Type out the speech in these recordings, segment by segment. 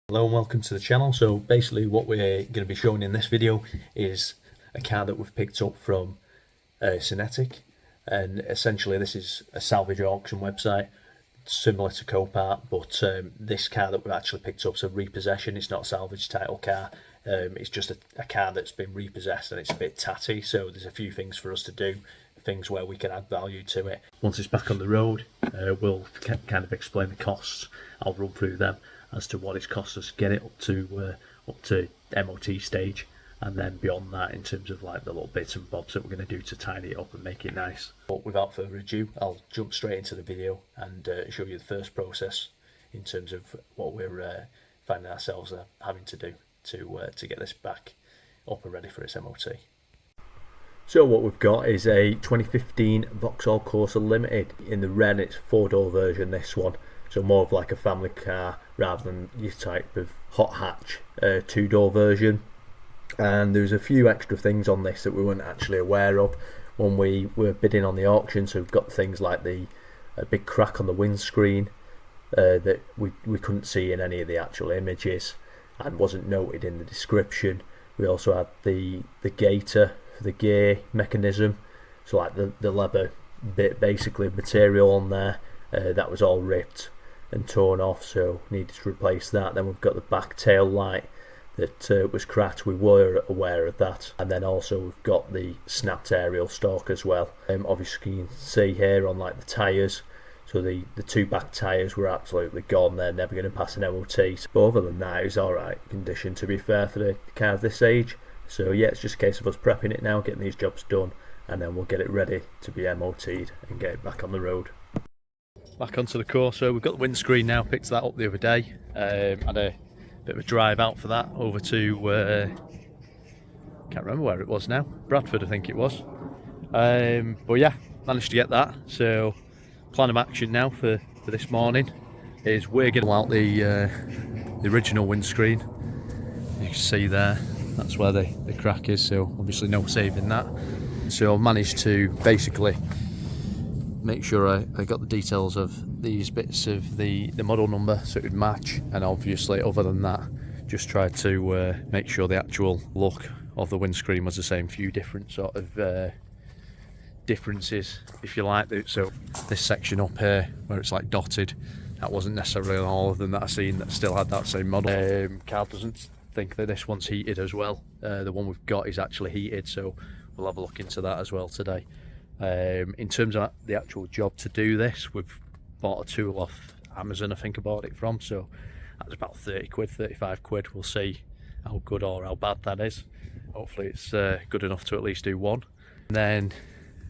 Hello and welcome to the channel. So basically what we're going to be showing in this video is a car that we've picked up from SYNETIQ, and essentially this is a salvage auction website similar to Copart, but this car that we've actually picked up is a repossession. It's not a salvage title car. It's just a car that's been repossessed and it's a bit tatty, so there's a few things for us to do, things where we can add value to it. Once it's back on the road, we'll kind of explain the costs. I'll run through them as to what it's cost us to get it up to MOT stage, and then beyond that in terms of like the little bits and bobs that we're going to do to tidy it up and make it nice. But without further ado, I'll jump straight into the video and show you the first process in terms of what we're finding ourselves having to do to get this back up and ready for its MOT. So what we've got is a 2015 Vauxhall Corsa Limited. In the red, it's 4-door version, this one. So more of like a family car rather than your type of hot hatch 2-door version. And there's a few extra things on this that we weren't actually aware of when we were bidding on the auction. So we've got things like a big crack on the windscreen that we couldn't see in any of the actual images and wasn't noted in the description. We also had the gaiter for the gear mechanism, so like the leather bit, basically material on there, that was all ripped and torn off, so needed to replace that. Then we've got the back tail light that was cracked. We were aware of that. And then also we've got the snapped aerial stalk as well. Obviously you can see here on like the tyres, so the two back tyres were absolutely gone. They're never going to pass an MOT, but other than that it's alright condition, to be fair, for the car of this age. So yeah, it's just a case of us prepping it now, getting these jobs done, and then we'll get it ready to be MOT'd and get it back on the road. Back onto the Corsa, we've got the windscreen now, picked that up the other day, had a bit of a drive out for that, over to, can't remember where it was now, Bradford I think it was, but yeah, managed to get that. So plan of action now for this morning is we're getting out the original windscreen. You can see there, that's where the crack is, so obviously no saving that. So I've managed to basically make sure I got the details of these bits of the model number so it would match, and obviously other than that just tried to make sure the actual look of the windscreen was the same. Few different sort of differences, if you like. So this section up here where it's like dotted, that wasn't necessarily on all of them that I've seen that still had that same model. Car doesn't think that this one's heated as well. The one we've got is actually heated, so we'll have a look into that as well today. In terms of the actual job to do this, we've bought a tool off Amazon, I think I bought it from, so that was about 30 quid, 35 quid. We'll see how good or how bad that is. Hopefully it's good enough to at least do one. And then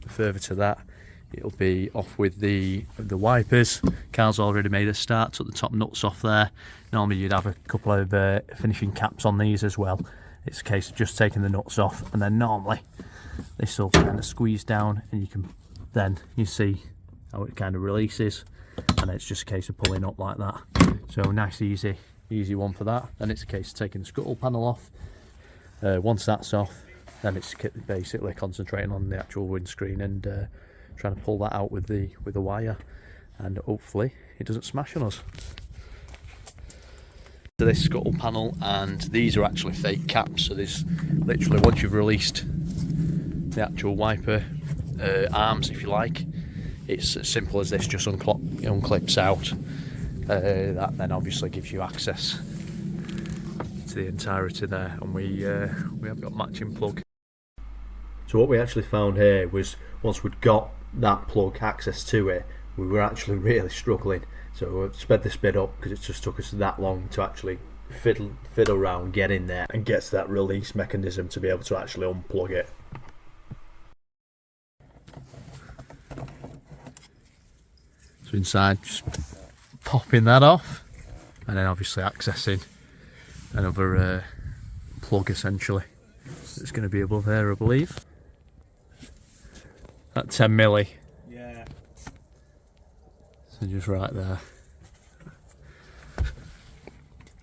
further to that, it'll be off with the wipers. Car's already made a start, took the top nuts off there. Normally you'd have a couple of finishing caps on these as well. It's a case of just taking the nuts off, and then normally this will kind of squeeze down, and you see how it kind of releases, and it's just a case of pulling up like that. So nice easy one for that. Then it's a case of taking the scuttle panel off. Once that's off, then it's basically concentrating on the actual windscreen and trying to pull that out with the wire, and hopefully it doesn't smash on us. So this scuttle panel, and these are actually fake caps, so there's literally, once you've released the actual wiper arms, if you like, it's as simple as this, just unclips out. That then obviously gives you access to the entirety there, and we have got matching plug. So what we actually found here was, once we'd got that plug access to it, we were actually really struggling. So we've sped this bit up because it just took us that long to actually fiddle around, get in there and get to that release mechanism to be able to actually unplug it. So inside, just popping that off, and then obviously accessing another plug essentially. It's going to be above there, I believe. That 10 milli. Yeah. So just right there.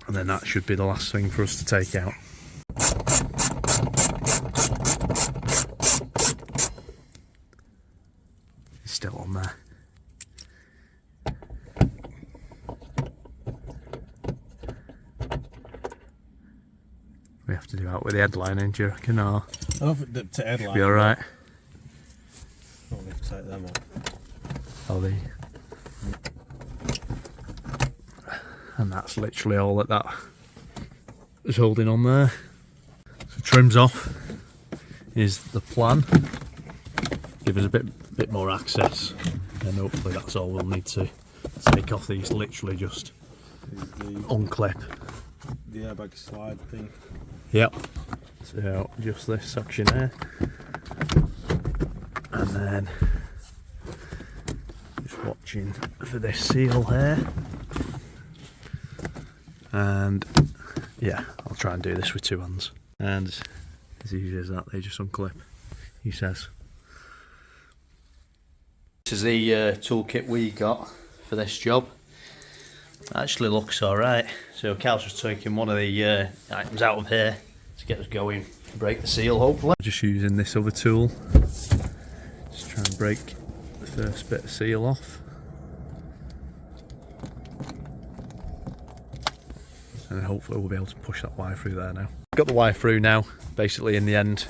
And then that should be the last thing for us to take out. It's still on there. We have to do out with the headline in, do you reckon? Or I don't think to headline. be alright? I don't have to take them off. Oh, and that's literally all that is holding on there. So trims off is the plan. Give us a bit more access, and hopefully that's all we'll need to take off. These literally just unclip. The airbag slide thing. Yep. So just this section there, and then just watching for this seal here. And yeah, I'll try and do this with two hands. And as easy as that, they just unclip, he says. This is the toolkit we got for this job. Actually looks alright. So Cal's just taking one of the items out of here to get us going, to break the seal hopefully. Just using this other tool, just try and break the first bit of seal off. And then hopefully we'll be able to push that wire through there now. Got the wire through now. Basically in the end,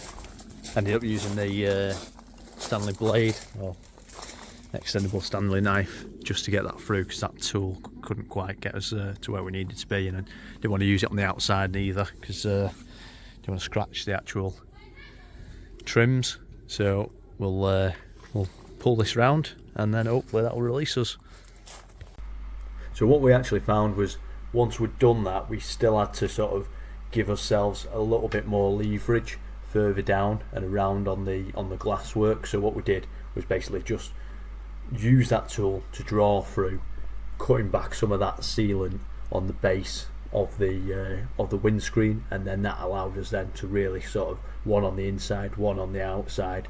ended up using the Stanley blade, or extendable Stanley knife, just to get that through, because that tool couldn't quite get us to where we needed to be, and I didn't want to use it on the outside either, because I didn't want to scratch the actual trims. So we'll pull this round, and then hopefully that will release us. So what we actually found was, once we'd done that, we still had to sort of give ourselves a little bit more leverage further down and around on the glass work. So what we did was basically just use that tool to draw through, cutting back some of that sealant on the base of the windscreen, and then that allowed us then to really sort of, one on the inside, one on the outside,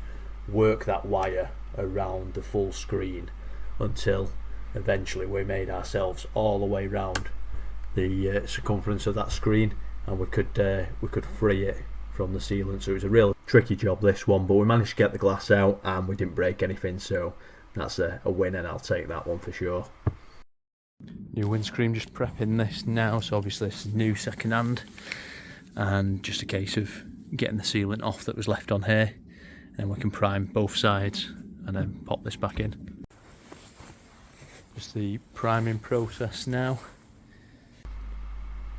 work that wire around the full screen until eventually we made ourselves all the way round the circumference of that screen, and we could free it from the sealant. So it was a real tricky job, this one, but we managed to get the glass out and we didn't break anything, so that's a win, and I'll take that one for sure. New windscreen, just prepping this now. So obviously this is new second hand, and just a case of getting the sealant off that was left on here, and we can prime both sides and then pop this back in. Just the priming process now.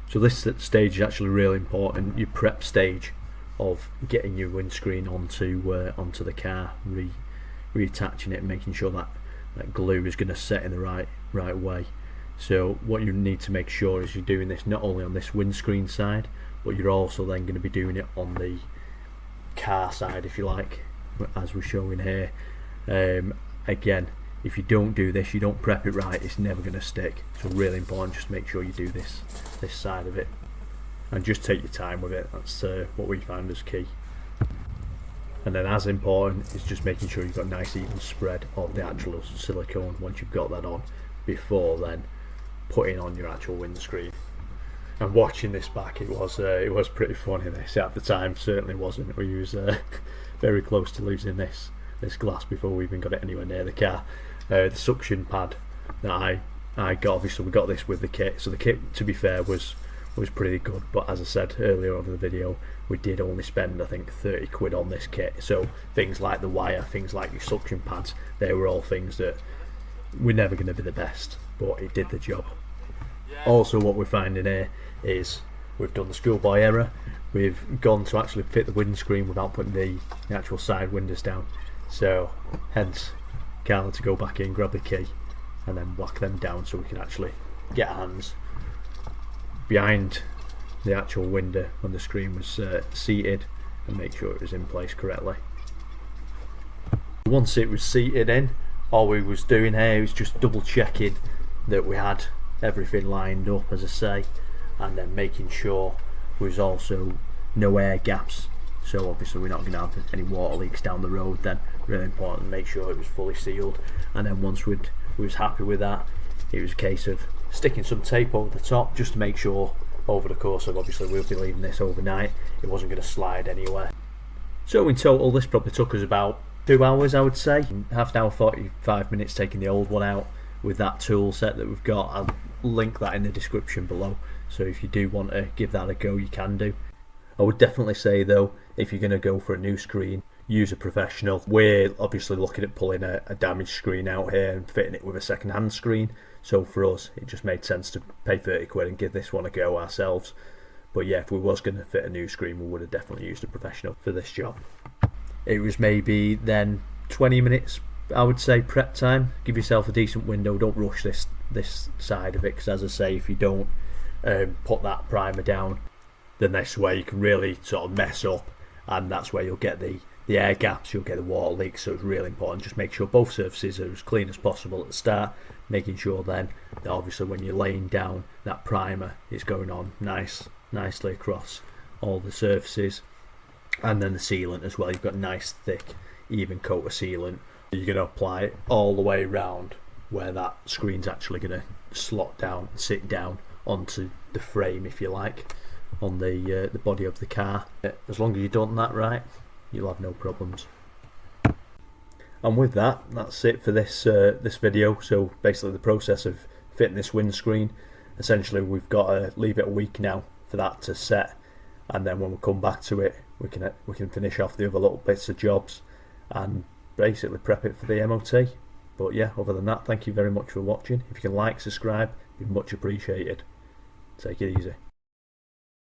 So this stage is actually really important, your prep stage of getting your windscreen onto the car, reattaching it and making sure that glue is going to set in the right way. So what you need to make sure is you're doing this not only on this windscreen side, but you're also then going to be doing it on the car side, if you like, as we're showing here. Again, if you don't do this, you don't prep it right, it's never going to stick. So really important, just make sure you do this side of it, and just take your time with it. That's what we found is key. And then as important is just making sure you've got a nice even spread of the actual silicone once you've got that on, before then putting on your actual windscreen. And watching this back, it was pretty funny. This at the time certainly wasn't. We was very close to losing this glass before we even got it anywhere near the car. The suction pad that I got, obviously we got this with the kit, so the kit, to be fair, was pretty good, but as I said earlier on in the video, we did only spend I think 30 quid on this kit. So things like the wire, things like your suction pads, they were all things that were never going to be the best, but it did the job. Also what we're finding here is we've done the schoolboy error. We've gone to actually fit the windscreen without putting the actual side windows down, so hence Carla to go back in, grab the key and then whack them down so we can actually get our hands behind the actual window when the screen was seated, and make sure it was in place correctly. Once it was seated in, all we was doing here was just double checking that we had everything lined up, as I say, and then making sure there was also no air gaps. So obviously we're not going to have any water leaks down the road then. Really important to make sure it was fully sealed. And then once we was happy with that, it was a case of sticking some tape over the top, just to make sure over the course of, obviously we'll be leaving this overnight, it wasn't going to slide anywhere. So in total this probably took us about 2 hours, I would say. Half an hour, 45 minutes taking the old one out with that tool set that we've got. I'll link that in the description below, so if you do want to give that a go, you can do. I would definitely say though, if you're going to go for a new screen, use a professional. We're obviously looking at pulling a damaged screen out here and fitting it with a second-hand screen, so for us it just made sense to pay 30 quid and give this one a go ourselves. But yeah, if we was going to fit a new screen, we would have definitely used a professional for this job. It was maybe then 20 minutes, I would say, prep time. Give yourself a decent window, don't rush this side of it, because as I say, if you don't put that primer down, then that's where you can really sort of mess up, and that's where you'll get the air gaps, you'll get the water leaks. So it's really important, just make sure both surfaces are as clean as possible at the start, making sure then that obviously when you're laying down that primer, it's going on nicely across all the surfaces. And then the sealant as well, you've got a nice thick even coat of sealant. You're going to apply it all the way around where that screen's actually going to slot down, sit down onto the frame, if you like, on the body of the car. As long as you've done that right, you'll have no problems. And with that, that's it for this video. So basically the process of fitting this windscreen, essentially we've got to leave it a week now for that to set, and then when we come back to it, we can finish off the other little bits of jobs and basically prep it for the MOT. But yeah, other than that, thank you very much for watching. If you can like, subscribe, it'd be much appreciated. Take it easy.